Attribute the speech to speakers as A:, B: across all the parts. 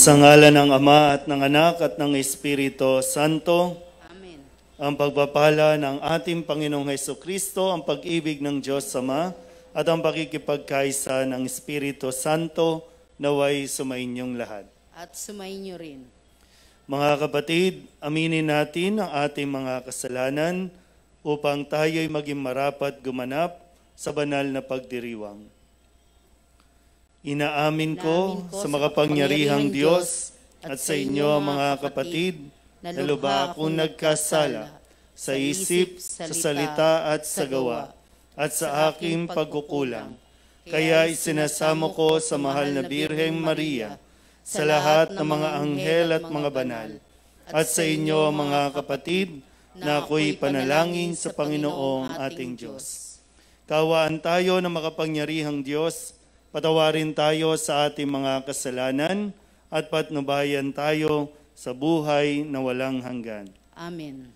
A: Sa ngalan ng Ama at ng Anak at ng Espiritu Santo.
B: Amen.
A: Ang pagpapala ng ating Panginoong Hesukristo, ang pag-ibig ng Diyos Ama, at ang pakikipagkaisa ng Espiritu Santo naway sumainyong lahat.
B: At sumainyo rin.
A: Mga kapatid, aminin natin ang ating mga kasalanan upang tayo'y maging marapat gumanap sa banal na pagdiriwang. Inaamin ko sa makapangyarihang Diyos at sa inyo mga kapatid na lubha akong nagkasala sa isip, sa salita at sa gawa at sa aking pagkukulang. Kaya isinasamo ko sa mahal na Birheng Maria, sa lahat ng mga anghel at mga banal, at sa inyo mga kapatid na ako'y panalangin sa Panginoong ating Diyos. Kawaan tayo ng makapangyarihang Diyos, patawarin tayo sa ating mga kasalanan at patnubayan tayo sa buhay na walang hanggan.
B: Amen.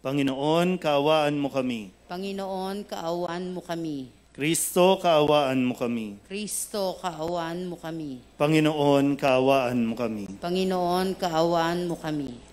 A: Panginoon, kaawaan mo kami.
B: Panginoon, kaawaan mo kami.
A: Kristo, kaawaan mo kami.
B: Kristo, kaawaan mo kami.
A: Panginoon, kaawaan mo kami.
B: Panginoon, kaawaan mo kami.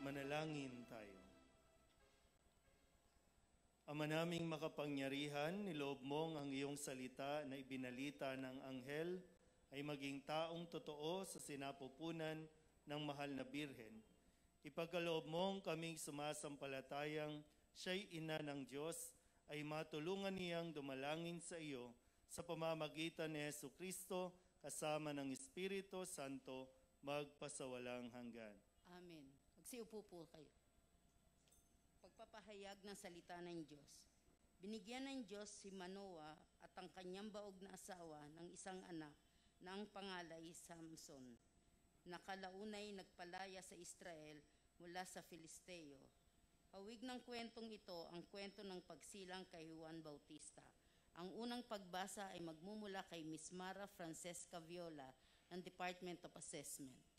B: Manalangin tayo. Ama naming makapangyarihan, niloob mong ang iyong salita na ibinalita ng anghel ay maging taong totoo sa sinapupunan ng mahal na Birhen. Ipagkaloob mong kaming sumasampalatayang siya'y ina ng Diyos ay matulungan niyang dumalangin sa iyo sa pamamagitan ni Hesukristo kasama ng Espiritu Santo magpasawalang hanggan. Amen. Magsiupo po kayo. Pagpapahayag ng salita ng Diyos. Binigyan ng Diyos si Manoah at ang kanyang baog na asawa ng isang anak na ang pangalay Samson. Nakalaunay nagpalaya sa Israel mula sa Filisteo. Hawig ng kwentong ito ang kwento ng pagsilang kay Juan Bautista. Ang unang pagbasa ay magmumula kay Miss Mara Francesca Viola ng Department of Assessment.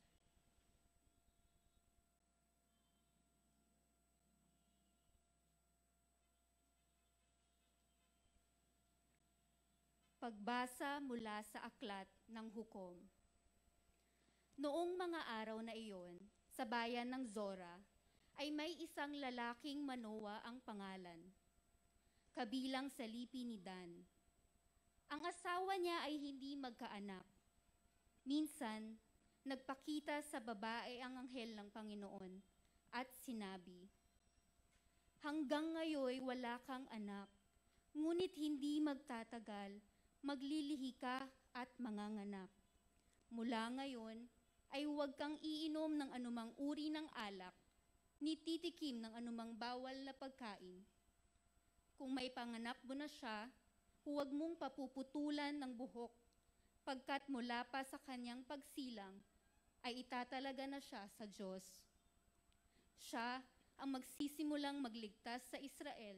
C: Pagbasa mula sa aklat ng hukom. Noong mga araw na iyon, sa bayan ng Zora, ay may isang lalaking Manoa ang pangalan, kabilang sa lipi ni Dan. Ang asawa niya ay hindi magkaanak. Minsan, nagpakita sa babae ang anghel ng Panginoon at sinabi, "Hanggang ngayon wala kang anak, ngunit hindi magtatagal, maglilihi ka at manganganak. Mula ngayon ay huwag kang iinom ng anumang uri ng alak, ni titikim ng anumang bawal na pagkain. Kung may panganak mo na siya, huwag mong papuputulan ng buhok, pagkat mula pa sa kanyang pagsilang ay itatalaga na siya sa Diyos. Siya ang magsisimulang magligtas sa Israel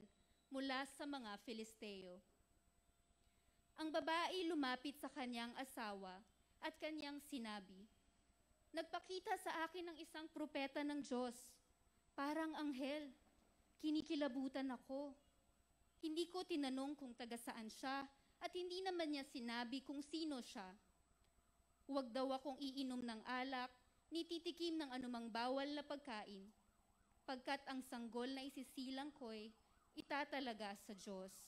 C: mula sa mga Filisteo." Ang babae lumapit sa kanyang asawa at kanyang sinabi, "Nagpakita sa akin ng isang propeta ng Diyos, parang anghel. Kinikilabutan ako. Hindi ko tinanong kung taga saan siya at hindi naman niya sinabi kung sino siya. Huwag daw akong iinom ng alak, ni titikim ng anumang bawal na pagkain, pagkat ang sanggol na isisilang ko'y itatalaga sa Diyos."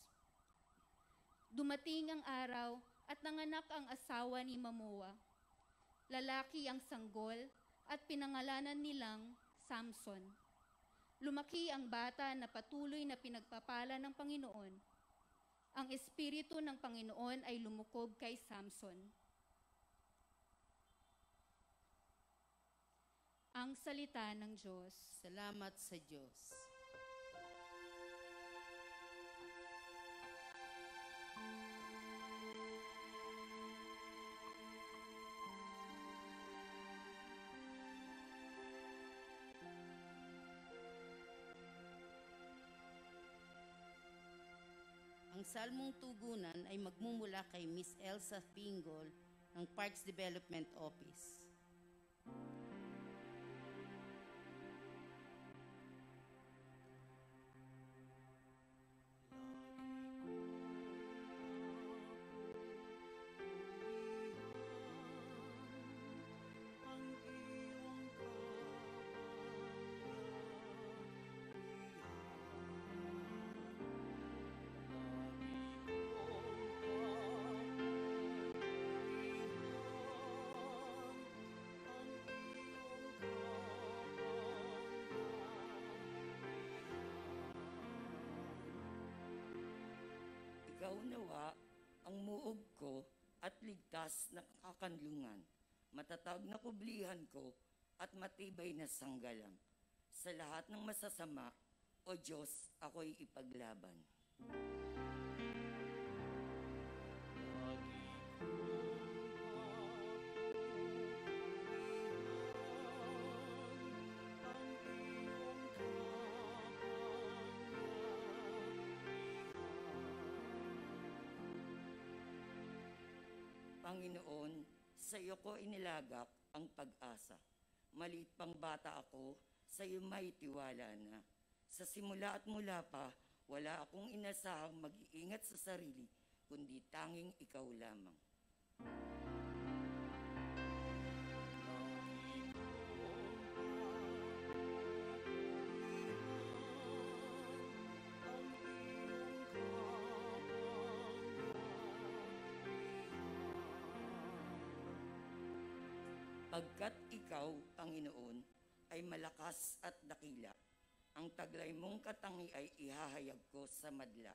C: Dumating ang araw at nanganak ang asawa ni Manoa. Lalaki ang sanggol at pinangalanan nilang Samson. Lumaki ang bata na patuloy na pinagpapala ng Panginoon. Ang Espiritu ng Panginoon ay lumukob kay Samson. Ang salita ng Diyos.
D: Salamat sa Diyos. Ang salmong tugunan ay magmumula kay Miss Elsa Pingol ng Parks Development Office. Ikaw nawa ang muog ko at ligtas na kakanlungan, matatag na kublihan ko at matibay na sanggalang. Sa lahat ng masasama, O Diyos, ako'y ipaglaban. Panginoon, sa iyo ko inilagak ang pag-asa. Maliit pang bata ako, sa iyo may tiwala na. Sa simula at mula pa, wala akong inasahang mag-iingat sa sarili, kundi tanging ikaw lamang. Pagkat ikaw, Panginoon, ay malakas at dakila, ang taglay mong katangi ay ihahayag ko sa madla.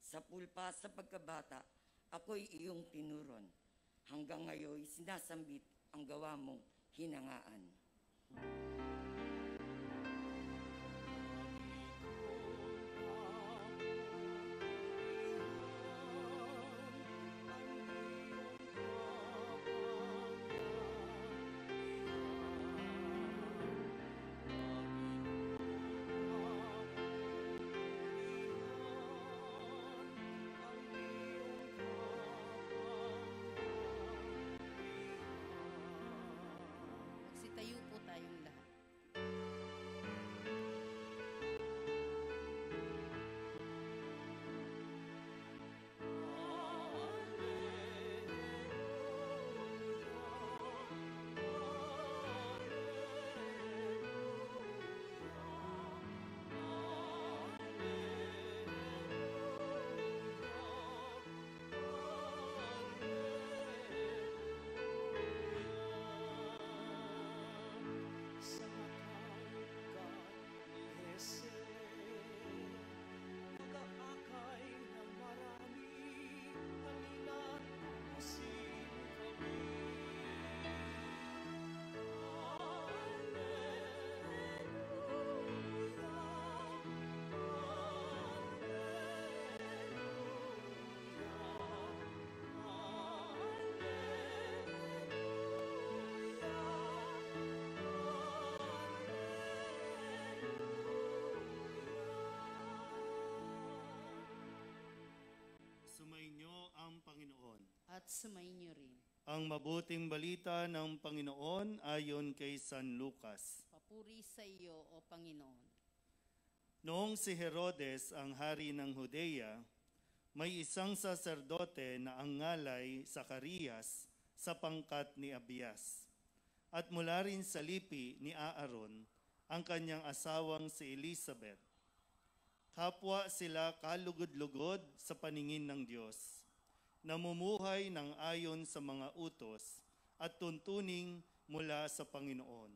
D: Sa pulpa sa pagkabata, ako'y iyong tinuron. Hanggang ngayon sinasambit ang gawa mong hinangaan. Magsitayo po tayong lahat.
E: at sumainyo rin.
B: Ang mabuting balita ng Panginoon ayon kay San Lucas.
E: Papuri sa iyo, O Panginoon.
B: Noong si Herodes ang hari ng Judea, may isang saserdote na ang ngalay Zacarias sa pangkat ni Abias. At mula rin sa lipi ni Aaron, ang kanyang asawang si Elizabeth. Kapwa sila kalugod-lugod sa paningin ng Diyos, namumuhay ng ayon sa mga utos at tuntuning mula sa Panginoon.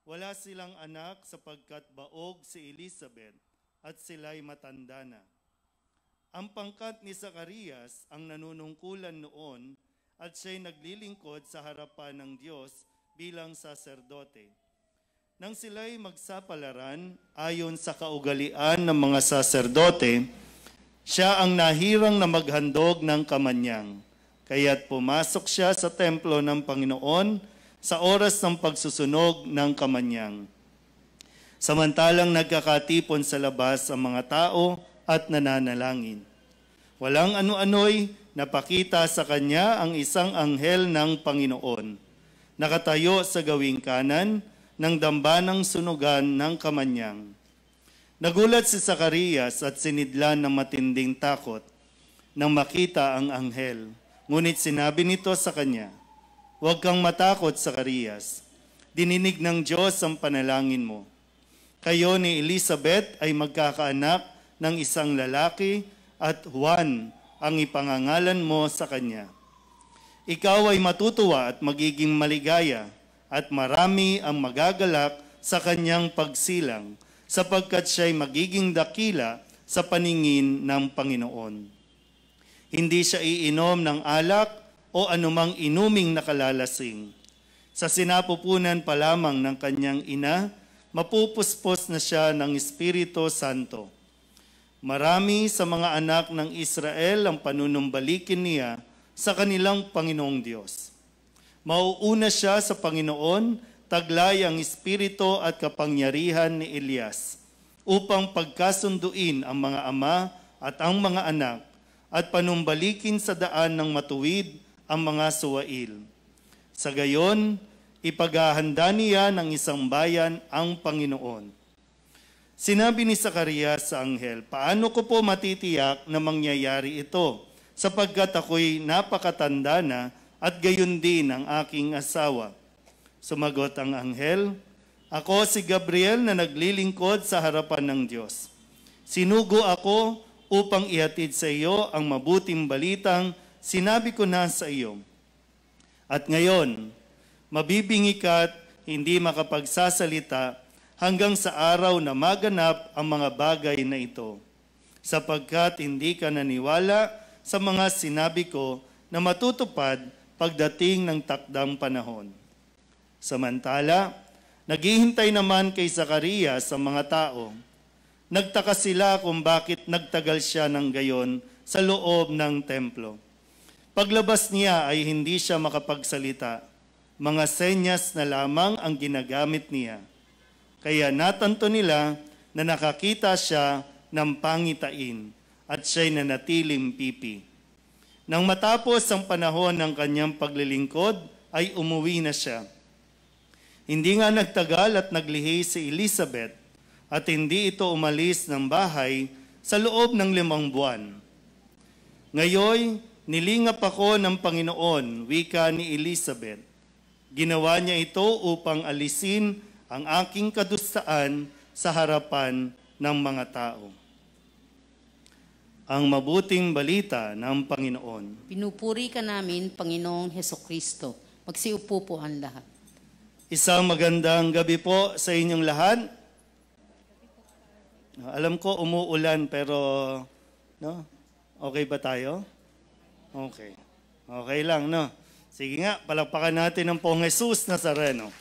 B: Wala silang anak sapagkat baog si Elizabeth at sila'y matanda na. Ang pangkat ni Zacarias ang nanunungkulan noon at siya'y naglilingkod sa harapan ng Diyos bilang saserdote. Nang sila'y magsapalaran ayon sa kaugalian ng mga saserdote, siya ang nahirang na maghandog ng kamanyang. Kaya't pumasok siya sa templo ng Panginoon sa oras ng pagsusunog ng kamanyang. Samantalang nagkakatipon sa labas ang mga tao at nananalangin. Walang ano-ano'y napakita sa kanya ang isang anghel ng Panginoon. Nakatayo sa gawing kanan ng dambanang sunugan ng kamanyang. Nagulat si Zacarias at sinidlan ng matinding takot nang makita ang anghel. Ngunit sinabi nito sa kanya, "Huwag kang matakot, Zacarias. Dininig ng Diyos ang panalangin mo. Kayo ni Elizabeth ay magkakaanak ng isang lalaki at Juan ang ipangangalan mo sa kanya. Ikaw ay matutuwa at magiging maligaya at marami ang magagalak sa kanyang pagsilang sapagkat siya'y magiging dakila sa paningin ng Panginoon. Hindi siya iinom ng alak o anumang inuming nakalalasing. Sa sinapupunan pa lamang ng kanyang ina, mapupuspos na siya ng Espiritu Santo. Marami sa mga anak ng Israel ang panunumbalikin niya sa kanilang Panginoong Diyos. Mauuna siya sa Panginoon, taglay ang espiritu at kapangyarihan ni Elias, upang pagkasunduin ang mga ama at ang mga anak, at panumbalikin sa daan ng matuwid ang mga suwail. Sa gayon, ipaghahanda niya ng isang bayan ang Panginoon. Sinabi ni Zacarias sa anghel, "Paano ko po matitiyak na mangyayari ito, sapagkat ako'y napakatanda na at gayon din ang aking asawa?" Sumagot ang anghel, "Ako si Gabriel na naglilingkod sa harapan ng Diyos. Sinugo ako upang ihatid sa iyo ang mabuting balitang sinabi ko na sa iyo. At ngayon, mabibingi ka't hindi makapagsasalita hanggang sa araw na maganap ang mga bagay na ito, sapagkat hindi ka naniwala sa mga sinabi ko na matutupad pagdating ng takdang panahon." Samantala, naghihintay naman kay Zacarias ang mga tao. Nagtaka sila kung bakit nagtagal siya ng gayon sa loob ng templo. Paglabas niya ay hindi siya makapagsalita. Mga senyas na lamang ang ginagamit niya. Kaya natanto nila na nakakita siya ng pangitain at siya'y nanatiling pipi. Nang matapos ang panahon ng kanyang paglilingkod, ay umuwi na siya. Hindi nga nagtagal at naglihi si Elizabeth at hindi ito umalis ng bahay sa loob ng 5 buwan. "Ngayoy, nilingap ako ng Panginoon," wika ni Elizabeth. "Ginawa niya ito upang alisin ang aking kadustaan sa harapan ng mga tao." Ang mabuting balita ng Panginoon.
E: Pinupuri ka namin, Panginoong Hesukristo. Magsiupo po ang lahat.
B: Isang magandang gabi po sa inyong lahat. Alam ko umuulan pero no? Okay ba tayo? Okay. Okay lang, no? Sige nga, palakpakan natin ang Pong Jesus Nazareno.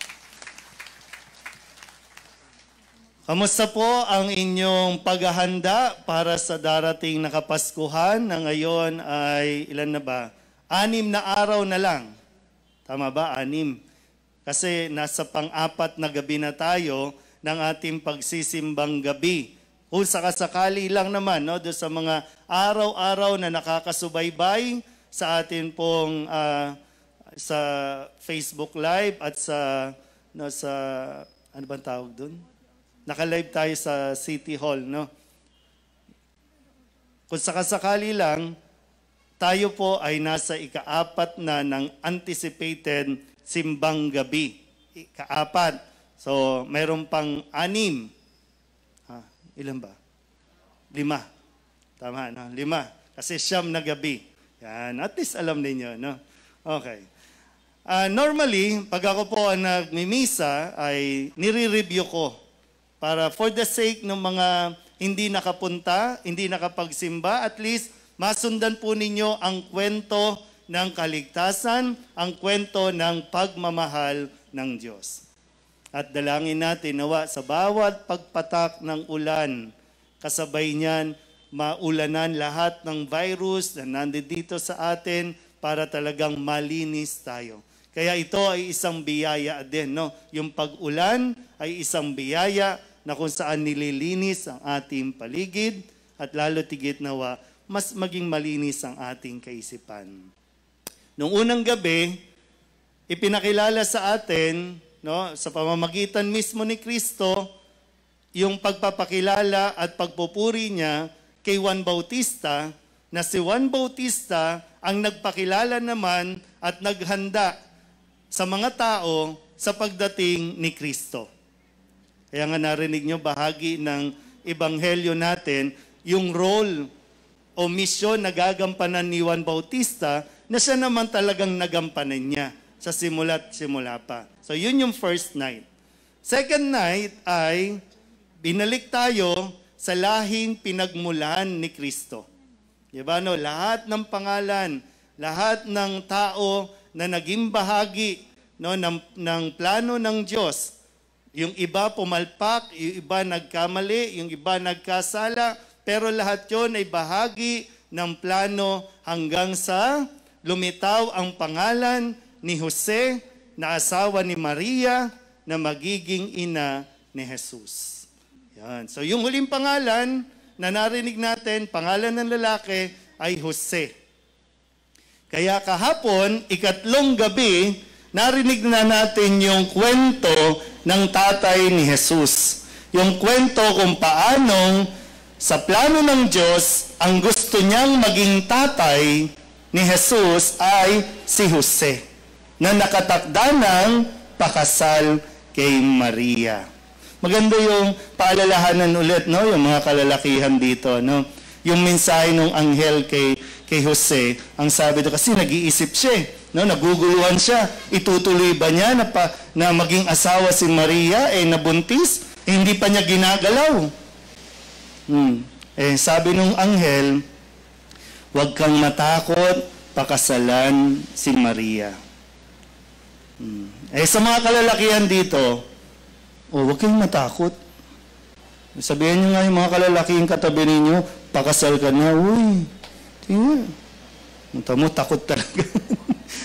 B: Kamusta po ang inyong paghahanda para sa darating na Kapaskuhan na ngayon ay ilan na ba? 6 na araw na lang. Tama ba? 6. Kasi nasa pang-4 na gabi na tayo ng ating pagsisimbang gabi. Kung sakasakali lang naman, no, doon sa mga araw-araw na nakakasubaybay sa atin pong sa Facebook Live at sa ano bang tawag doon? Naka-live tayo sa City Hall, no? Kung sakasakali lang, tayo po ay nasa ika-4 na ng anticipated simbang gabi. Ika-4. So, mayroon pang 6. Ilan ba? 5. Tama, no? 5. Kasi 9 na gabi. Yan. At least alam ninyo, no? Okay. Normally, pag ako po ang nagmimisa, ay nire-review ko para for the sake ng mga hindi nakapunta, hindi nakapagsimba, at least masundan po ninyo ang kwento ng kaligtasan, ang kwento ng pagmamahal ng Diyos. At dalangin natin nawa sa bawat pagpatak ng ulan, kasabay niyan, maulanan lahat ng virus na nandito sa atin para talagang malinis tayo. Kaya ito ay isang biyaya din, no? Yung pag-ulan ay isang biyaya na kung saan nililinis ang ating paligid at lalo tigit nawa, mas maging malinis ang ating kaisipan. Noong unang gabi, ipinakilala sa atin, no, sa pamamagitan mismo ni Kristo, yung pagpapakilala at pagpupuri niya kay Juan Bautista, na si Juan Bautista ang nagpakilala naman at naghanda sa mga tao sa pagdating ni Kristo. Kaya nga narinig nyo bahagi ng ebanghelyo natin, yung role o misyon na gagampanan ni Juan Bautista na siya naman talagang nagampanan niya sa simula't simula pa. So yun yung first night. Second night ay binalik tayo sa lahing pinagmulan ni Kristo. Diba, no? Lahat ng pangalan, lahat ng tao na naging bahagi, no, ng plano ng Diyos. Yung iba pumalpak, yung iba nagkamali, yung iba nagkasala, pero lahat yon ay bahagi ng plano hanggang sa lumitaw ang pangalan ni Jose na asawa ni Maria na magiging ina ni Jesus. Yan. So yung huling pangalan na narinig natin, pangalan ng lalaki ay Jose. Kaya kahapon, ikatlong gabi, narinig na natin yung kwento ng tatay ni Jesus. Yung kwento kung paanong sa plano ng Diyos, ang gusto niyang maging tatay ni Jesus ay si Jose, na nakatakda ng pakasal kay Maria. Maganda yung paalalahanan ulit, no? Yung mga kalalakihan dito, no? Yung mensahe ng anghel kay Jose, ang sabi doon, kasi nag-iisip siya, no? Naguguluhan siya. Itutuloy ba niya na maging asawa si Maria, nabuntis? Hindi pa niya ginagalaw. Sabi nung anghel, huwag kang matakot, pakasalan si Maria. Sa mga kalalakihan dito, huwag kayong matakot. Sabihin nyo nga yung mga kalalakihan katabi ninyo, pakasal ka na. Uy, tingnan. Munta mo, takot talaga.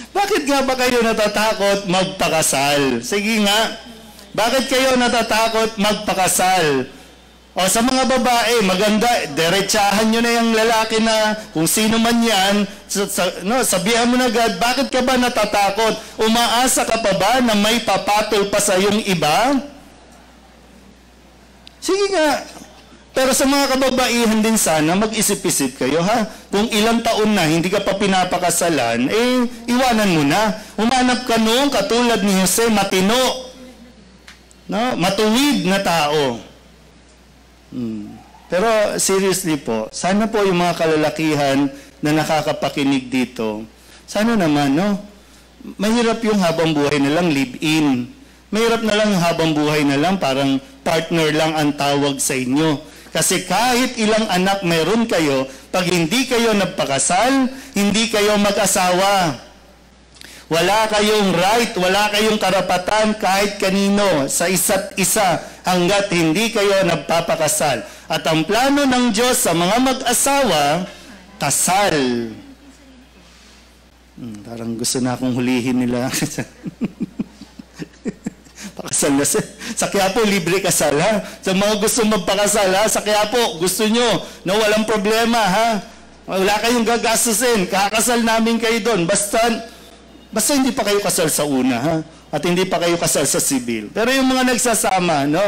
B: Bakit nga ba kayo natatakot magpakasal? Sige nga, bakit kayo natatakot magpakasal? O sa mga babae, maganda, diretsahan nyo na yung lalaki na kung sino man yan, sabihan mo na agad, bakit ka ba natatakot? Umaasa ka pa ba na may papatol pa sa yung iba? Sige nga. Pero sa mga kababaihan din sana, mag-isip-isip kayo, ha? Kung ilang taon na hindi ka pa pinapakasalan, iwanan mo na. Umanap ka noong katulad ni Jose, matino, no? Matuwid na tao. Pero seriously po, sana po yung mga kalalakihan na nakakapakinig dito, sana naman, no? Mahirap yung habang buhay na lang live-in. Mahirap na lang habang buhay na lang parang partner lang ang tawag sa inyo. Kasi kahit ilang anak meron kayo, pag hindi kayo nagpakasal, hindi kayo mag-asawa. Wala kayong right, wala kayong karapatan kahit kanino sa isa't isa hanggat hindi kayo nagpapakasal. At ang plano ng Diyos sa mga mag-asawa, kasal. Parang gusto na akong hulihin nila. Pakasal na sa Quiapo, libre kasal, ha? Sa mga gusto magpakasal, ha? Sa Quiapo, gusto nyo na walang problema, ha? Wala kayong gagastusin. Kakasal namin kayo doon. Basta hindi pa kayo kasal sa una, ha? At hindi pa kayo kasal sa sibil. Pero yung mga nagsasama, no?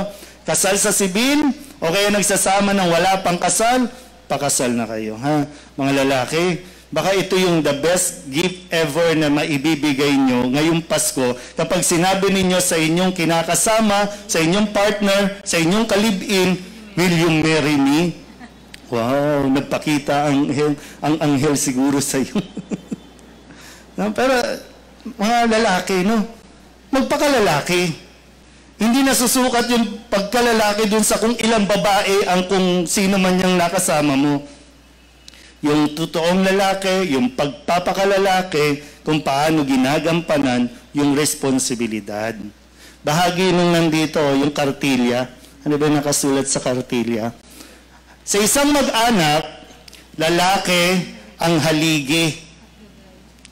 B: Kasal sa sibil, o kaya nagsasama ng wala pang kasal, pakasal na kayo, ha? Mga lalaki, baka ito yung the best gift ever na maibibigay nyo ngayong Pasko kapag sinabi ninyo sa inyong kinakasama, sa inyong partner, sa inyong kalib-in, will you marry me? Wow, nagpakita ang anghel siguro sa iyo. No, pero mga lalaki, no? Magpakalalaki. Hindi nasusukat yung pagkalalaki dun sa kung ilang babae ang kung sino man yung nakasama mo. Yung totoong lalaki, yung pagpapakalalaki, kung paano ginagampanan yung responsibilidad. Bahagi nung nandito, yung kartilya. Ano ba yung nakasulat sa kartilya? Sa isang mag-anak, lalaki ang haligi.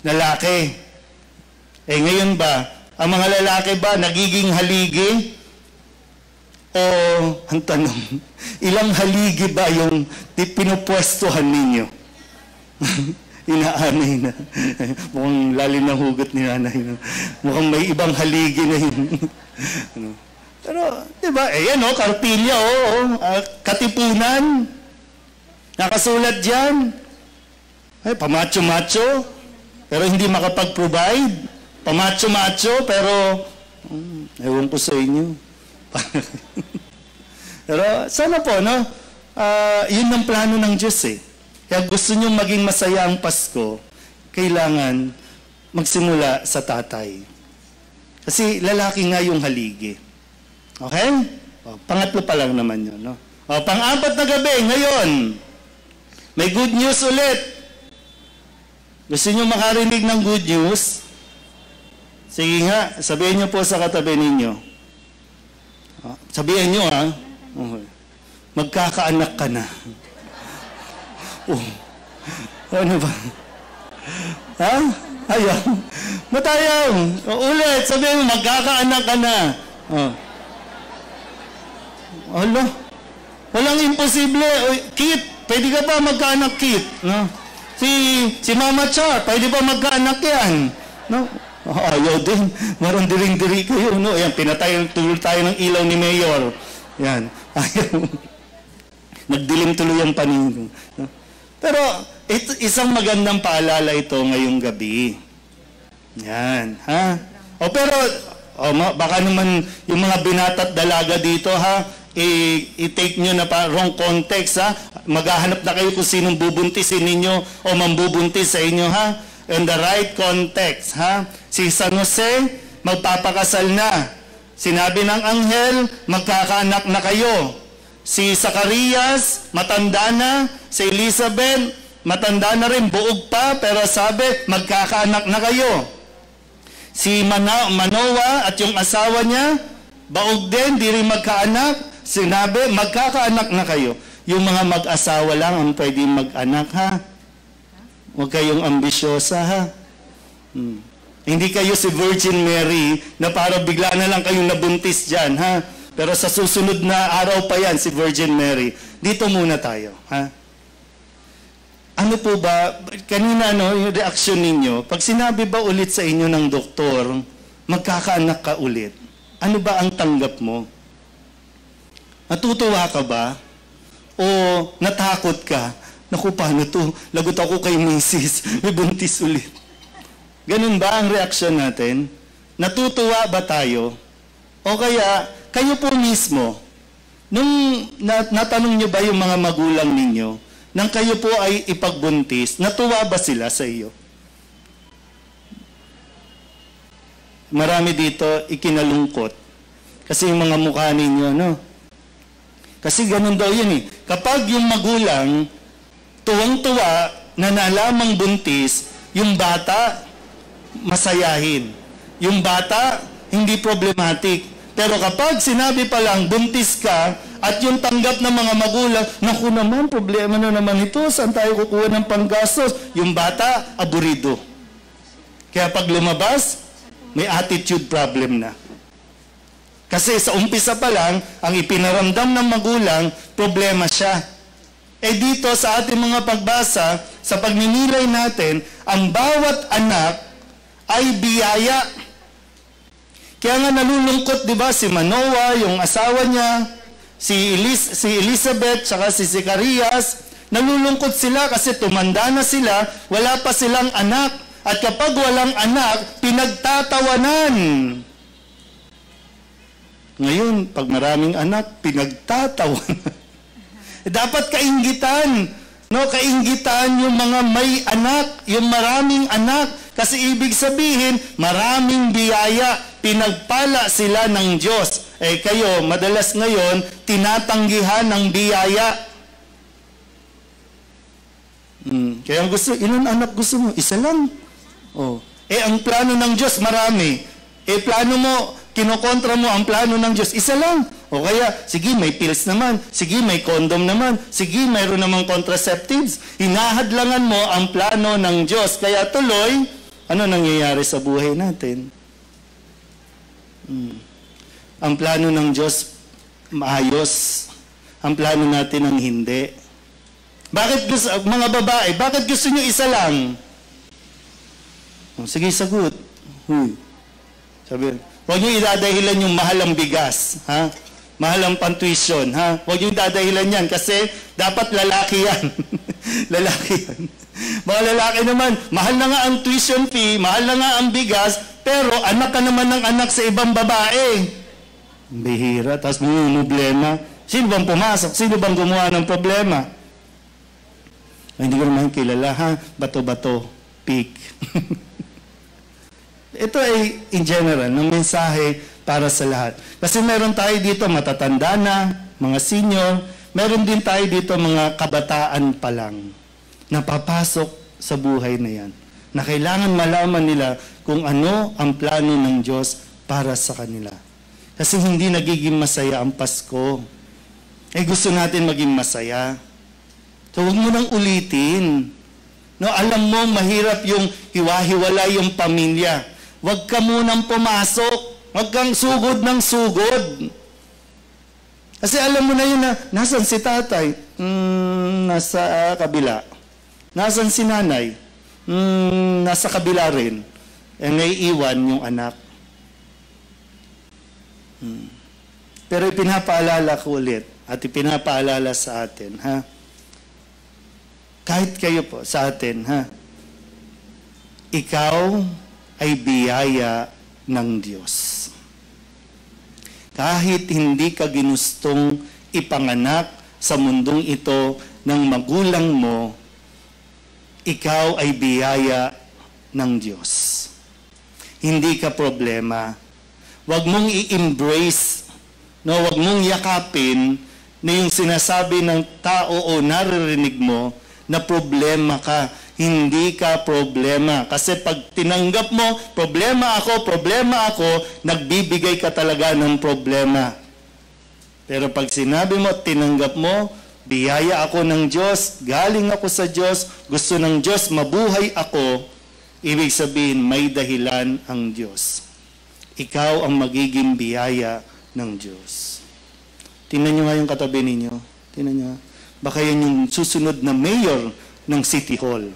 B: Lalaki. Ngayon ba, ang mga lalaki ba nagiging haligi? O, ang tanong, ilang haligi ba yung pinupwestuhan ninyo? Inaanay na. Mukhang lalim na hugot ni nanay. Mukhang may ibang haligi na yun. Pero, di ba, yan o, kartilya o, katipunan. Nakasulat dyan. Pamacho-macho, pero hindi makapag-provide. Pamacho-macho, pero, ewan ko sa inyo. Pero, sana po, no? Yun ang plano ng Diyos eh. Kaya gusto nyo maging masaya ang Pasko, kailangan magsimula sa tatay. Kasi lalaki nga yung haligi. Okay? Pangatlo pa lang naman yun, no? Pang-apat na gabi, ngayon, may good news ulit. Gusto nyo makarinig ng good news? Sige nga, sabihin nyo po sa katabi ninyo. Sabihin nyo, ha? Okay. Magkakaanak ka na. Ano ba? Ha? Ayaw. Matayaw. Ulit, sabihin mo, magkakaanak ka na. Alo? Walang imposible. Kit, pwede ka ba magkaanak, Kit? No? Si Mama Char, pwede ba magkaanak yan? No? Ayaw din. Marang diring-diri kayo. No? Ayan, tuloy tayo ng ilaw ni Mayor. Yan. Ayaw. Nagdilim tuloy ang paningin. No? Pero, isang magandang paalala ito ngayong gabi. Yan. Ha? Pero, baka naman yung mga binata't dalaga dito, ha? I-take nyo na pa wrong context, ha? Maghahanap na kayo kung sinong bubuntisin ninyo o mambubuntis sa inyo, ha? In the right context, ha? Si San Jose, magpapakasal na. Sinabi ng anghel, magkakaanak na kayo. Si Zacarias, matanda na. Si Elizabeth, matanda na rin, buog pa, pero sabi, magkakaanak na kayo. Si Manoah at yung asawa niya, baog din, di rin magkaanak. Sinabi, magkakaanak na kayo. Yung mga mag-asawa lang ang pwedeng mag-anak, ha? Huwag kayong ambisyosa, ha? Hindi kayo si Virgin Mary na para bigla na lang kayong nabuntis dyan, ha? Pero sa susunod na araw pa yan, si Virgin Mary. Dito muna tayo, ha? Ano po ba, kanina yung reaksyon ninyo, pag sinabi ba ulit sa inyo ng doktor, magkakaanak ka ulit, ano ba ang tanggap mo? Natutuwa ka ba? O natakot ka? Naku, paano to? Lagot ako kay Mrs. May buntis ulit. Ganun ba ang reaksyon natin? Natutuwa ba tayo? O kaya, kayo po mismo, nung natanong nyo ba yung mga magulang ninyo, nang kayo po ay ipagbuntis, natuwa ba sila sa iyo? Marami dito ikinalungkot. Kasi yung mga mukha ninyo, no? Kasi ganun daw yun eh. Kapag yung magulang, tuwang-tuwa na nalamang buntis, yung bata, masayahin. Yung bata, hindi problematic. Pero kapag sinabi pa lang, buntis ka, at yung tanggap ng mga magulang, naku naman, problema na naman ito, saan tayo kukuha ng panggastos? Yung bata, aburido. Kaya pag lumabas, may attitude problem na. Kasi sa umpisa pa lang, ang ipinaramdam ng magulang, problema siya. Dito sa ating mga pagbasa, sa pagninilay natin, ang bawat anak ay biyaya. Kaya nga nalulungkot, di ba, si Manoah, yung asawa niya, si Elizabeth, saka si Zacarias, nalulungkot sila kasi tumanda na sila, wala pa silang anak. At kapag walang anak, pinagtatawanan. Ngayon, pag maraming anak, pinagtatawanan. Dapat kainggitan. No, kainggitan yung mga may anak, yung maraming anak. Kasi ibig sabihin, maraming biyaya. Pinagpala sila ng Diyos. Kayo, madalas ngayon, tinatanggihan ng biyaya. Kaya ilan anak gusto mo? Isa lang. Ang plano ng Diyos, marami. Plano mo, kinokontra mo ang plano ng Diyos, isa lang. O kaya, sige, may pills naman. Sige, may condom naman. Sige, mayroon namang contraceptives. Hinahadlangan mo ang plano ng Diyos. Kaya tuloy, ano nangyayari sa buhay natin? Ang plano ng Diyos, maayos. Ang plano natin ang hindi. Bakit gusto, mga babae, bakit gusto nyo isa lang? Sige, sagot. Sabi, huwag nyo idadahilan yung mahal ang bigas. Ha? Mahal ang pantuition. Ha? Huwag nyo idadahilan yan kasi dapat lalaki yan. Lalaki yan. Mga lalaki naman, mahal na nga ang tuition fee, mahal na nga ang bigas, pero anak ka naman ng anak sa ibang babae. Bihira, tapos may problema. Sino bang pumasok? Sino bang gumawa ng problema? Hindi ko naman kilala, ha? Bato-bato. Pig. Ito ay, in general, ng mensahe para sa lahat. Kasi meron tayo dito matatanda na, mga senior, meron din tayo dito mga kabataan pa lang na papasok sa buhay na yan. Na kailangan malaman nila kung ano ang plano ng Diyos para sa kanila. Kasi hindi nagiging masaya ang Pasko. Gusto natin maging masaya. So huwag mo nang ulitin. No, alam mo, mahirap yung hiwa-hiwala yung pamilya. Huwag ka munang pumasok. Huwag kang sugod ng sugod. Kasi alam mo na yun na, nasan si tatay? Nasa kabila. Nasan si nanay? Nasa kabila rin. Naiiwan yung anak. Pero ipinapaalala ko ulit at ipinapaalala sa atin, ha? Kahit kayo po sa atin, ha? Ikaw ay biyaya ng Diyos. Kahit hindi ka ginustong ipanganak sa mundong ito ng magulang mo, ikaw ay biyaya ng Diyos. Hindi ka problema. Huwag mong i-embrace, no? Huwag mong yakapin na yung sinasabi ng tao o naririnig mo na problema ka. Hindi ka problema. Kasi pag tinanggap mo, problema ako, nagbibigay ka talaga ng problema. Pero pag sinabi mo, tinanggap mo, biyaya ako ng Diyos, galing ako sa Diyos, gusto ng Diyos, mabuhay ako, ibig sabihin, may dahilan ang Diyos. Ikaw ang magiging biyaya ng Diyos. Tingnan nyo nga yung katabi ninyo. Tingnan nyo. Baka yan yung susunod na mayor ng City Hall.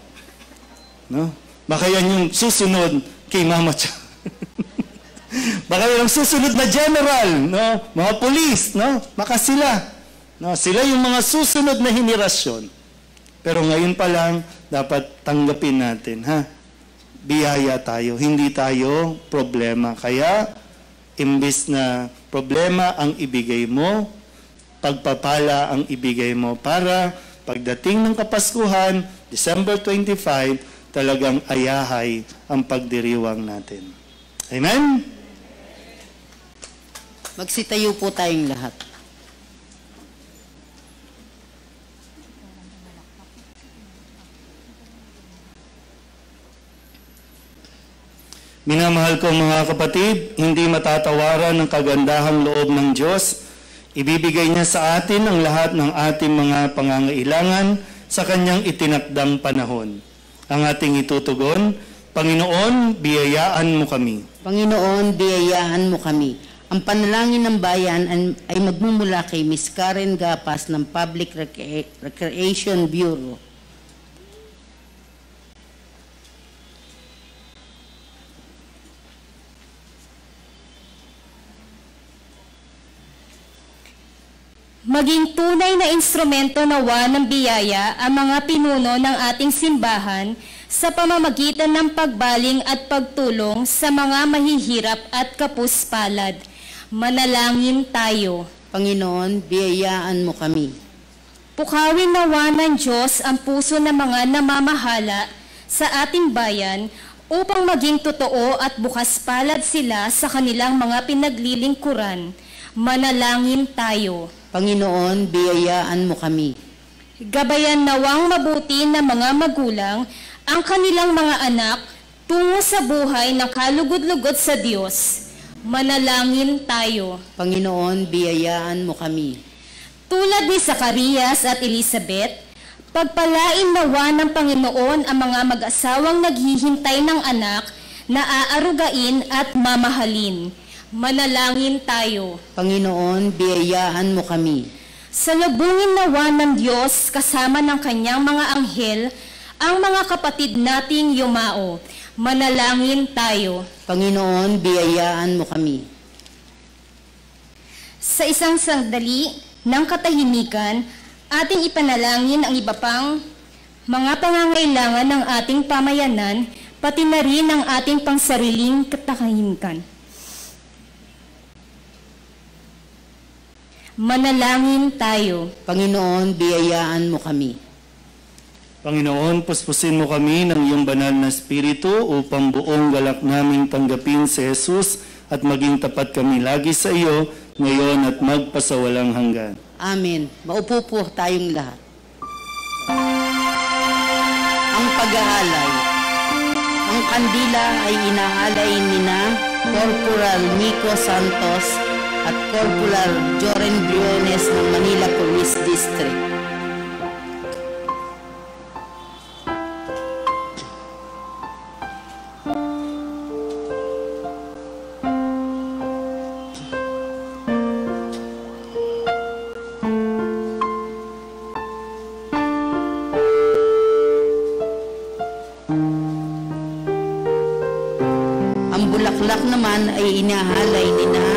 B: No? Baka yan yung susunod kay Mama Cha. Baka yan yung susunod na general, no? Mga police, no? Baka sila. No, sila yung mga susunod na henerasyon. Pero ngayon pa lang, dapat tanggapin natin, ha? Biyaya tayo, hindi tayo problema. Kaya, imbis na problema ang ibigay mo, pagpapala ang ibigay mo para pagdating ng Kapaskuhan, December 25, talagang ayahay ang pagdiriwang natin. Amen?
E: Magsitayo po tayong lahat.
B: Minamahal ko mga kapatid, hindi matatawaran ng kagandahang loob ng Diyos. Ibibigay niya sa atin ang lahat ng ating mga pangangailangan sa kanyang itinakdang panahon. Ang ating itutugon, Panginoon, biyayaan mo kami.
E: Panginoon, biyayaan mo kami. Ang panalangin ng bayan ay magmumula kay Ms. Karen Gapas ng Public Recreation Bureau.
F: Maging tunay na instrumento nawa ng biyaya ang mga pinuno ng ating simbahan sa pamamagitan ng pagbaling at pagtulong sa mga mahihirap at kapuspalad. Manalangin tayo.
E: Panginoon, biyayaan mo kami.
F: Pukawin nawa ng Diyos ang puso ng mga namamahala sa ating bayan upang maging totoo at bukas palad sila sa kanilang mga pinaglilingkuran. Manalangin tayo.
E: Panginoon, biyayaan mo kami.
F: Gabayan nawang mabuti ng mga magulang ang kanilang mga anak tungo sa buhay na kalugod-lugod sa Diyos. Manalangin tayo.
E: Panginoon, biyayaan mo kami.
F: Tulad ni Zacarias at Elizabeth, pagpalain nawa ng Panginoon ang mga mag-asawang naghihintay ng anak na aarugain at mamahalin. Manalangin tayo.
E: Panginoon, biyayaan mo kami.
F: Salubungin nawa ng Diyos kasama ng kanyang mga anghel ang mga kapatid nating yumao. Manalangin tayo.
E: Panginoon, biyayaan mo kami.
F: Sa isang sandali ng katahimikan, ating ipanalangin ang iba pang mga pangangailangan ng ating pamayanan, pati na rin ang ating pangsariling katahimikan. Manalangin tayo.
E: Panginoon, biyayaan mo kami.
B: Panginoon, puspusin mo kami ng iyong banal na Espiritu upang buong galak naming tanggapin si Jesus at maging tapat kami lagi sa iyo ngayon at magpasawalang hanggan.
E: Amen. Maupo po tayong lahat. Ang pag-aalay. Ang kandila ay inaalay nina Corporal Nico Santos at Corporal Joren Briones ng Manila Police District. Ang bulaklak naman ay inahalay nina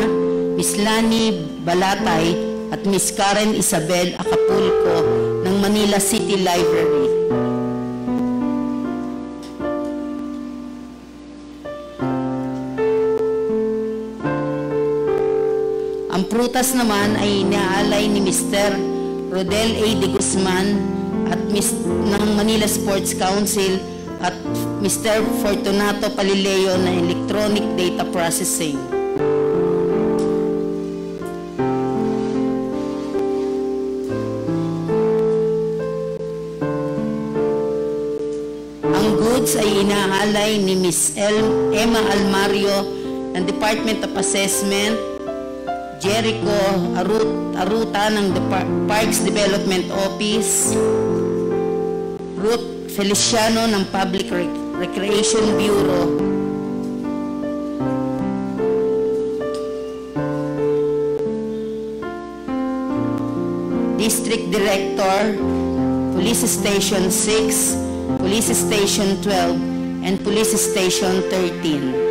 E: Miss Lani Balatay at Miss Karen Isabel Acapulco ng Manila City Library. Ang prutas naman ay inaalay ni Mr. Rodel A. de Guzman at ng Manila Sports Council at Mr. Fortunato Palileo na Electronic Data Processing. Ang goods ay inaalay ni Miss Emma Almario ng Department of Assessment, Jericho Aruta ng Parks Development Office, Ruth Feliciano ng Public Recreation Bureau, District Director, Police Station 6, Police Station 12, and Police Station 13.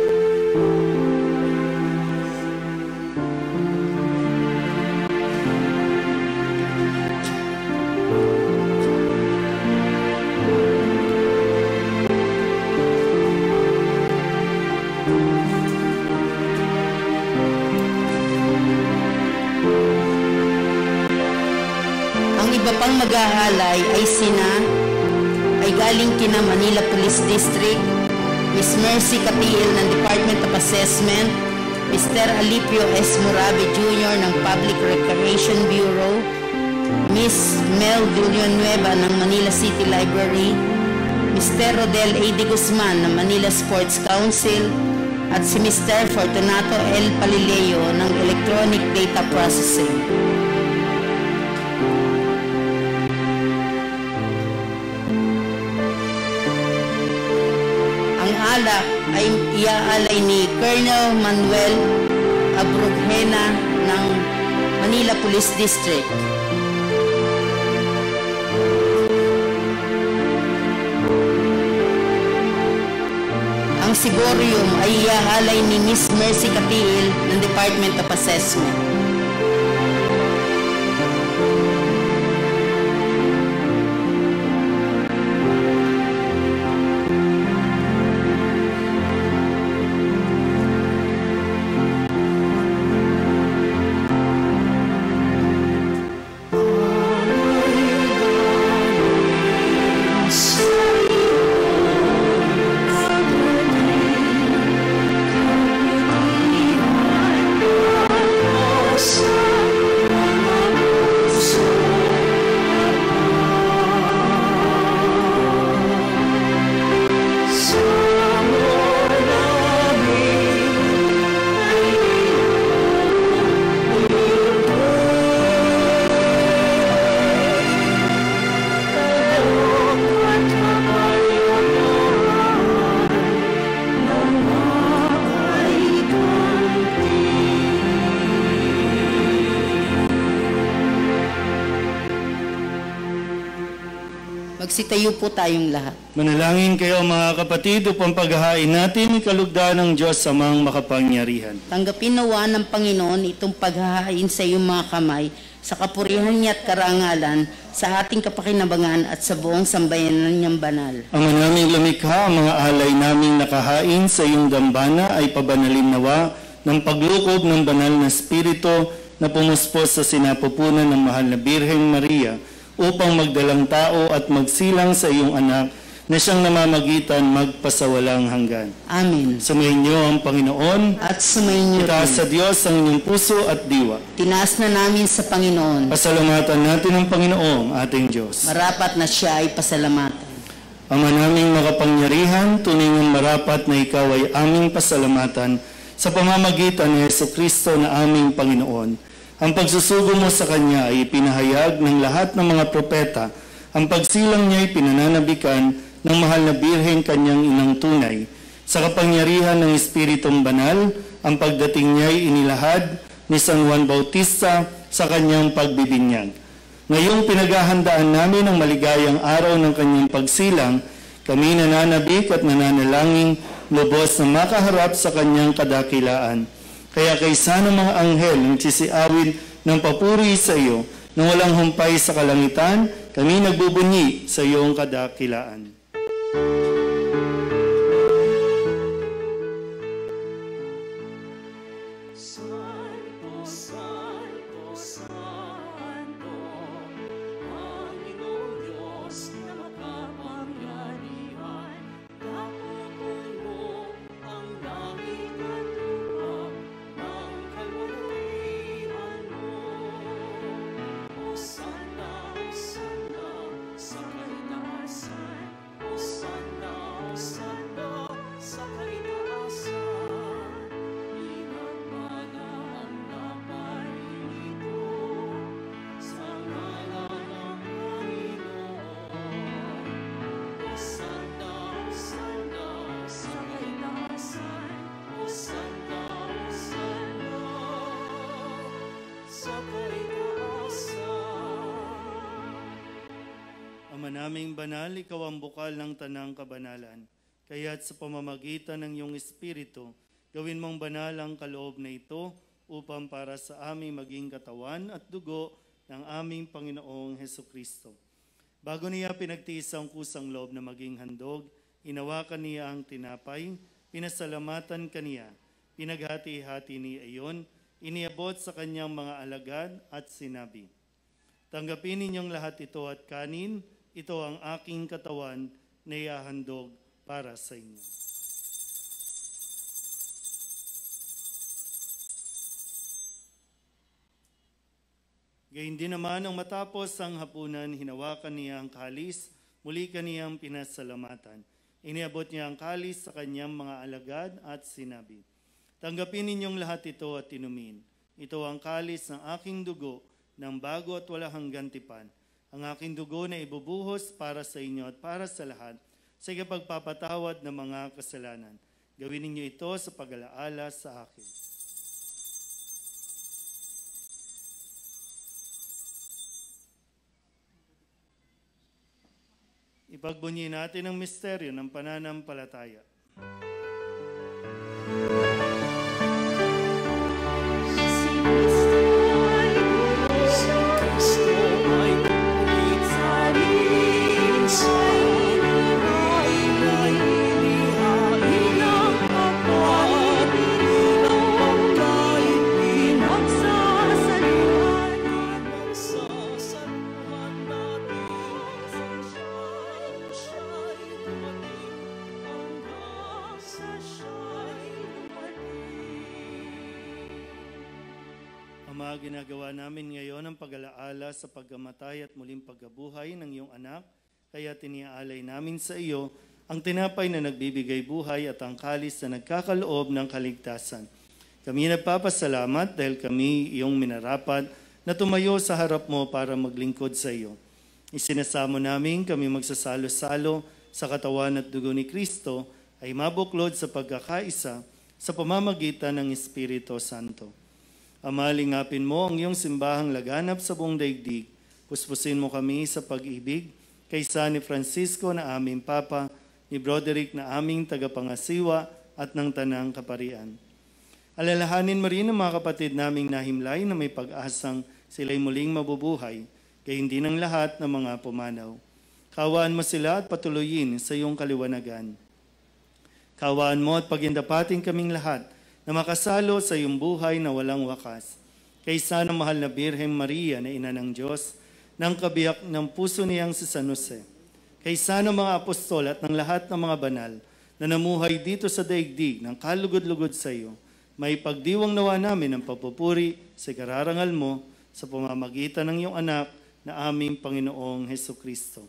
E: Iba pang maghahalay ay galing kina Manila Police District, Miss Mercy Capiel ng Department of Assessment, Mr. Alipio S. Murabe Jr. ng Public Recreation Bureau, Miss Mel Villanueva ng Manila City Library, Mr. Rodel A. de Guzman ng Manila Sports Council, at si Mr. Fortunato L. Palileo ng Electronic Data Processing. Alak ay iaalay ni Colonel Manuel Abrughena ng Manila Police District. Ang sigorium ay iaalay ni Miss Mercy Capiel ng Department of Assessment. Magsitayo po tayong lahat.
B: Manalangin kayo mga kapatid upang paghahain natin ikalugdan ng Diyos Amang makapangyarihan.
E: Tanggapin nawa ng Panginoon itong paghahain sa iyong mga kamay, sa kapurihan niya at karangalan, sa ating kapakinabangan at sa buong sambayanan niyang banal.
B: Ang naming lumikha, ang mga alay naming nakahain sa iyong dambana ay pabanalin nawa ng paglukob ng banal na Espiritu na pumuspos sa sinapupunan ng mahal na Birheng Maria upang magdalang tao at magsilang sa iyong anak na siyang namamagitan magpasawalang hanggan.
E: Amen.
B: Sumayin niyo ang Panginoon.
E: At sumayin niyo
B: Itaas sa Diyos ang inyong puso at diwa.
E: Tinaas na namin sa Panginoon.
B: Pasalamatan natin ang Panginoong ating Diyos.
E: Marapat na siya ay pasalamatan.
B: Ama naming makapangyarihan, tunay ng marapat na ikaw ay aming pasalamatan sa pamamagitan ni Jesucristo na aming Panginoon. Ang pagsusugo mo sa Kanya ay ipinahayag ng lahat ng mga propeta. Ang pagsilang niya ay pinananabikan ng mahal na Birheng kanyang inang tunay. Sa kapangyarihan ng Espiritong Banal, ang pagdating niya ay inilahad ni San Juan Bautista sa kanyang pagbibinyag. Ngayong pinaghahandaan namin ang maligayang araw ng kanyang pagsilang, kami nananabik at nananalangin lubos na makaharap sa kanyang kadakilaan. Kaya kaysa ng mga anghel ng sisiawin ng papuri sa iyo, nang walang humpay sa kalangitan, kami nagbubunyi sa iyong kadakilaan. Ama naming banal, ikaw ang bukal ng tanang kabanalan. Kaya't sa pamamagitan ng iyong Espiritu, gawin mong banal ang kaloob na ito upang para sa aming maging katawan at dugo ng aming Panginoong Hesukristo. Bago niya pinagtiis ang kusang loob na maging handog, hinawakan niya ang tinapay, pinasalamatan kaniya, pinaghati-hati niya iyon, iniabot sa kanyang mga alagad at sinabi, "Tanggapin ninyong lahat ito at kanin, ito ang aking katawan na ihahandog para sa inyo." Gayun din naman ang matapos ang hapunan, hinawakan niya ang kalis, muli kaniyang pinasalamatan. Iniabot niya ang kalis sa kanyang mga alagad at sinabi, "Tanggapin ninyong lahat ito at inumin. Ito ang kalis ng aking dugo ng bago at walang hanggang tipan. Ang aking dugo na ibubuhos para sa inyo at para sa lahat sa ikapagpapatawad ng mga kasalanan. Gawin ninyo ito sa pag-alaala sa akin." Ipagbunyi natin ang misteryo ng pananampalataya. Ama, ginagawa namin ngayon ang pag-alaala sa pagkamatay at muling pagkabuhay ng iyong anak, kaya tiniaalay namin sa iyo ang tinapay na nagbibigay buhay at ang kalis na nagkakaloob ng kaligtasan. Kami nagpapasalamat dahil kami iyong minarapat na tumayo sa harap mo para maglingkod sa iyo. Isinasamo namin kami magsasalo-salo sa katawan at dugo ni Kristo ay mabuklod sa pagkakaisa sa pamamagitan ng Espiritu Santo. Ama, lingapin mo ang iyong simbahang laganap sa buong daigdig. Puspusin mo kami sa pag-ibig, kay San Francisco na aming Papa, ni Broderick na aming tagapangasiwa at ng Tanang Kaparian. Alalahanin mo rin ang mga kapatid naming nahimlay na may pag-asang sila'y muling mabubuhay, gayon din ang lahat ng mga pumanaw. Kawaan mo sila at patuloyin sa iyong kaliwanagan. Kawaan mo at pagindapating kaming lahat na makasalo sa iyong buhay na walang wakas. Kaysa ng mahal na Birheng Maria na Ina ng Diyos, ng kabiyak ng puso niyang si San Jose. Kaysa ng mga apostol at ng lahat ng mga banal na namuhay dito sa daigdig ng kalugod-lugod sa iyo, may pagdiwang nawa namin ang papupuri sa kararangal mo sa pamamagitan ng iyong anak na aming Panginoong Hesukristo.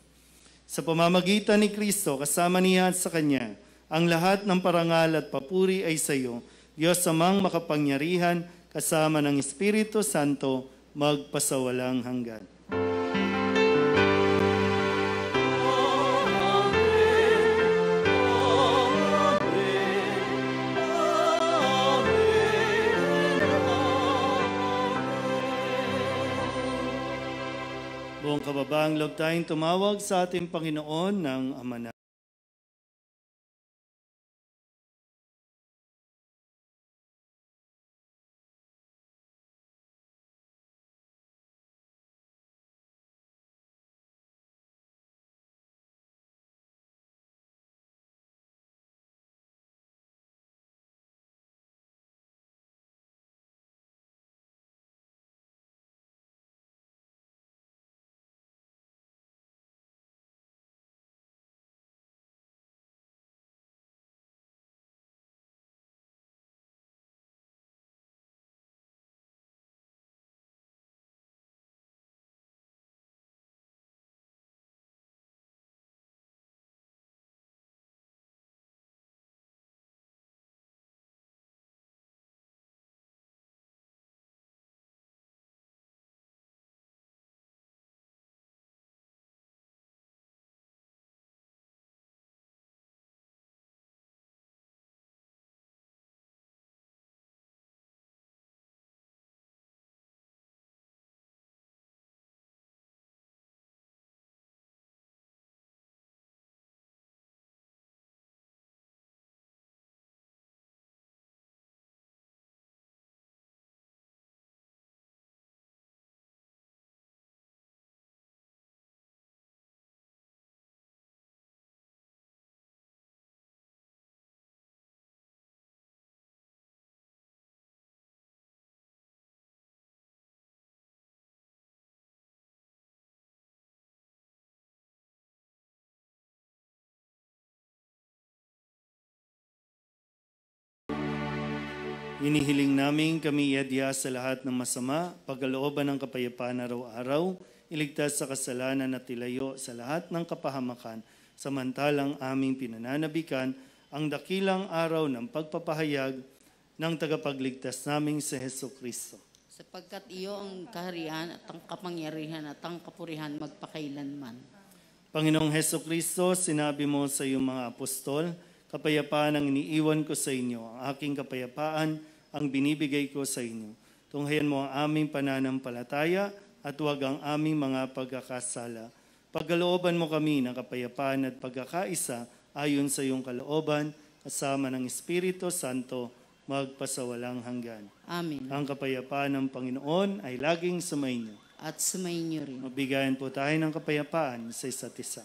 B: Sa pamamagitan ni Kristo, kasama niya at sa Kanya, ang lahat ng parangal at papuri ay sa iyo, Diyos amang makapangyarihan, kasama ng Espiritu Santo, magpasawalang hanggan. Buong kababaang loob tayong tumawag sa ating Panginoon ng Ama na. Inihiling namin kami iadya sa lahat ng masama, pagkalooban ng kapayapaan araw-araw, iligtas sa kasalanan at ilayo sa lahat ng kapahamakan, samantalang aming pinananabikan ang dakilang araw ng pagpapahayag ng tagapagligtas naming si Hesukristo.
E: Sapagkat iyo ang kaharian at ang kapangyarihan at ang kapurihan magpakailanman.
B: Panginoong Hesukristo, sinabi mo sa iyong mga apostol, kapayapaan ang iniiwan ko sa inyo, ang aking kapayapaan ang binibigay ko sa inyo. Tunghayan mo ang aming pananampalataya at huwag ang aming mga pagkakasala. Pagkalooban mo kami ng kapayapaan at pagkakaisa ayon sa iyong kalooban, kasama ng Espiritu Santo, magpasawalang hanggan.
E: Amen.
B: Ang kapayapaan ng Panginoon ay laging sumainyo.
E: At sumainyo rin.
B: Mabigayan po tayo ng kapayapaan sa isa't isa.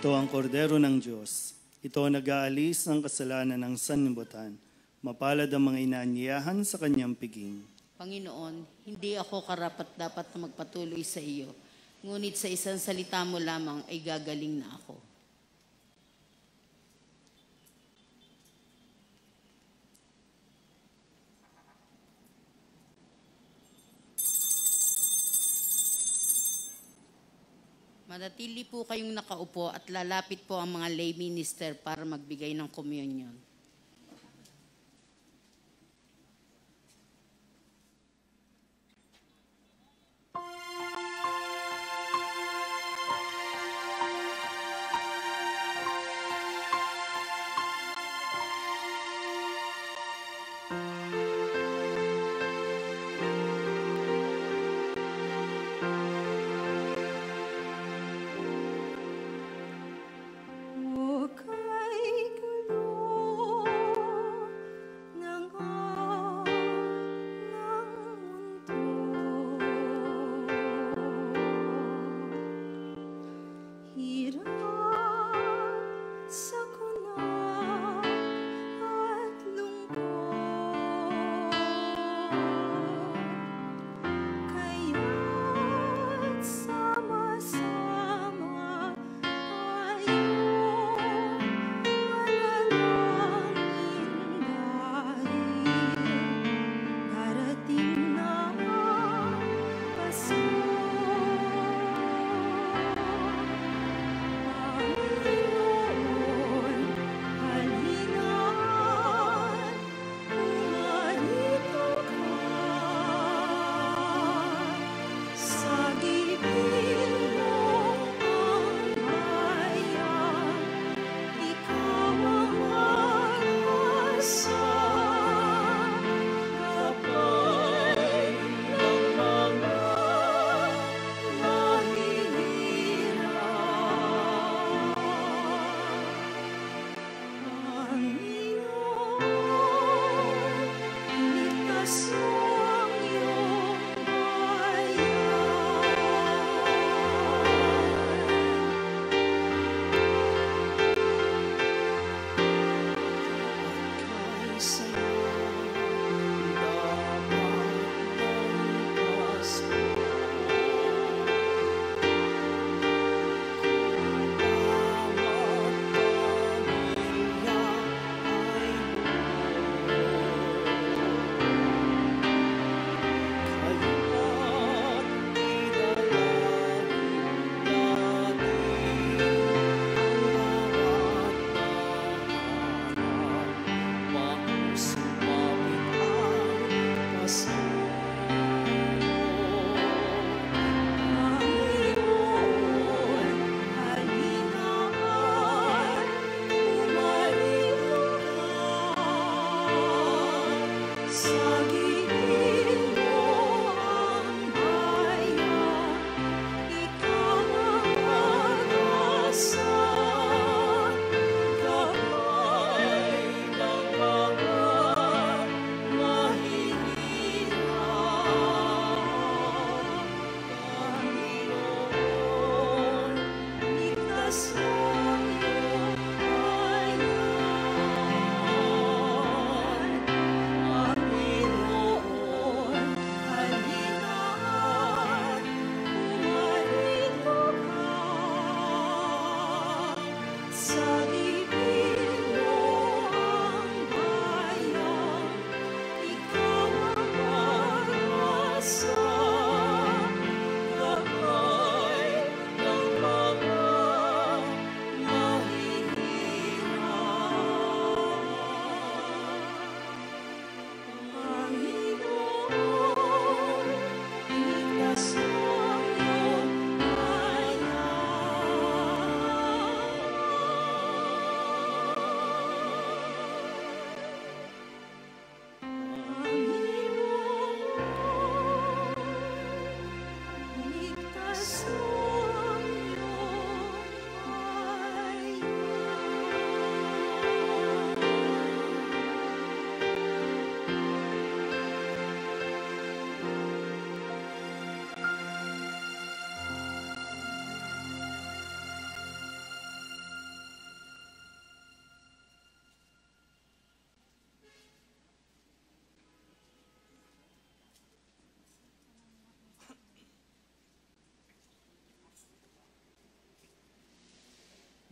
B: Ito ang kordero ng Diyos. Ito ang nag-aalis ng kasalanan ng sanlibutan. Mapalad ang mga inaanyayahan sa kanyang piging.
E: Panginoon, hindi ako karapat-dapat na magpatuloy sa iyo, ngunit sa isang salita mo lamang ay gagaling na ako. Manatili po kayong nakaupo at lalapit po ang mga lay minister para magbigay ng communion.
G: O kay kalooban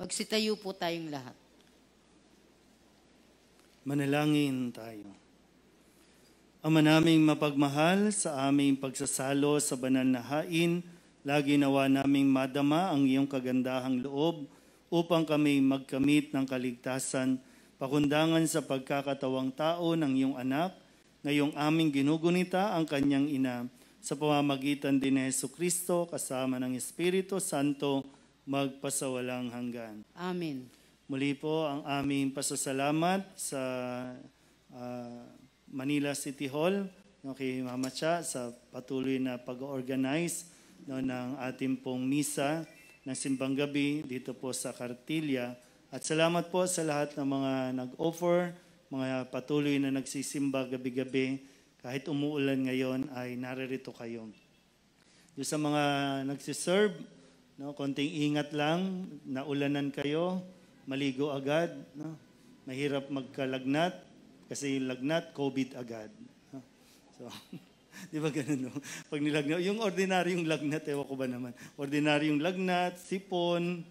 E: Magsitayo po tayong lahat.
B: Manalangin tayo. Ama naming mapagmahal, sa aming pagsasalo sa banal na hain, lagi nawa naming madama ang iyong kagandahang loob upang kami magkamit ng kaligtasan, pakundangan sa pagkakatawang tao ng iyong anak, ngayong aming ginugunita ang kanyang ina, sa pamamagitan din ni Jesucristo kasama ng Espiritu Santo, magpasawalang hanggan.
E: Amen.
B: Muli po ang aming pasasalamat sa Manila City Hall, kay Mama Cha sa patuloy na pag-organize ng ating pong misa ng simbang gabi dito po sa Cartilla. At salamat po sa lahat ng mga nag-offer, mga patuloy na nagsisimba gabi-gabi. Kahit umuulan ngayon ay naririto kayo. Yung sa mga nagsiserve, konting ingat lang, naulanan kayo, maligo agad. Mahirap magkalagnat kasi yung lagnat, COVID agad. So, di ba ganun, no? Pag nilagnat, yung ordinaryong lagnat, ewan ko ba naman, ordinaryong lagnat, sipon,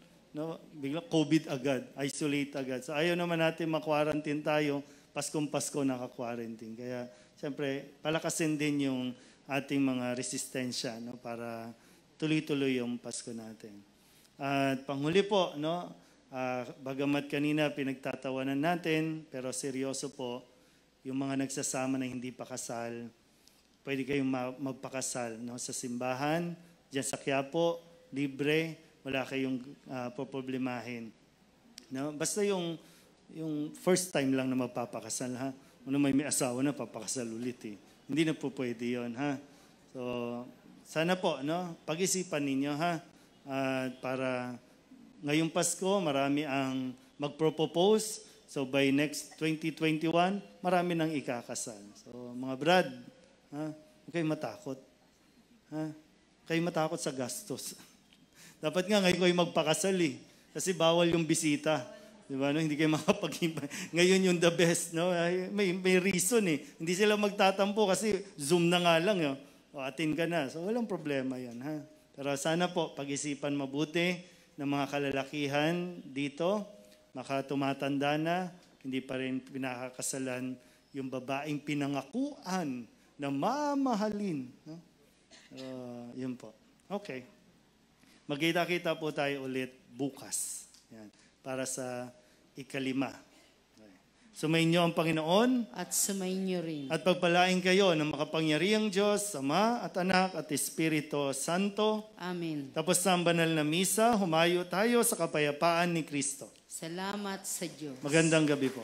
B: bigla COVID agad, isolate agad. So ayaw naman natin ma-quarantine tayo, Paskong Pasko naka-quarantine. Kaya siyempre, palakasin din yung ating mga resistensya para tuloy-tuloy yung Pasko natin. At panghuli po, bagamat kanina pinagtatawanan natin, pero seryoso po, yung mga nagsasama na hindi pa kasal, pwede kayong magpakasal sa simbahan, dyan sa Quiapo, libre, wala kayong poproblemahin. Basta yung first time lang na magpapakasal, ha? Ano may asawa na, papakasal ulit eh. Hindi na po pwede yun, ha? So, sana po, pag-isipan ninyo, ha? Para ngayong Pasko, marami ang magpropose. So, by next 2021, marami nang ikakasal. So, mga brad, huwag kayong matakot. Huwag kayong matakot sa gastos. Dapat nga ngayon kayo magpakasal eh. Kasi bawal yung bisita. Diba, hindi kayo makapag-imbay. Ngayon yung the best. May reason eh. Hindi sila magtatampo kasi Zoom na nga lang. O atin ka na. So walang problema yan. Ha? Pero sana po pag-isipan mabuti ng mga kalalakihan dito. Makatumatanda na. Hindi pa rin pinakakasalan yung babaeng pinangakuan na mamahalin. Yun po. Okay. Magkita-kita po tayo ulit bukas. Yan. Para sa ikalima. Sumainyo ang Panginoon.
E: At sumainyo rin.
B: At pagpalain kayo ng makapangyarihang Diyos, Ama at Anak at Espiritu Santo.
E: Amen.
B: Tapos sa banal na misa, humayo tayo sa kapayapaan ni Kristo.
E: Salamat sa Diyos.
B: Magandang gabi po.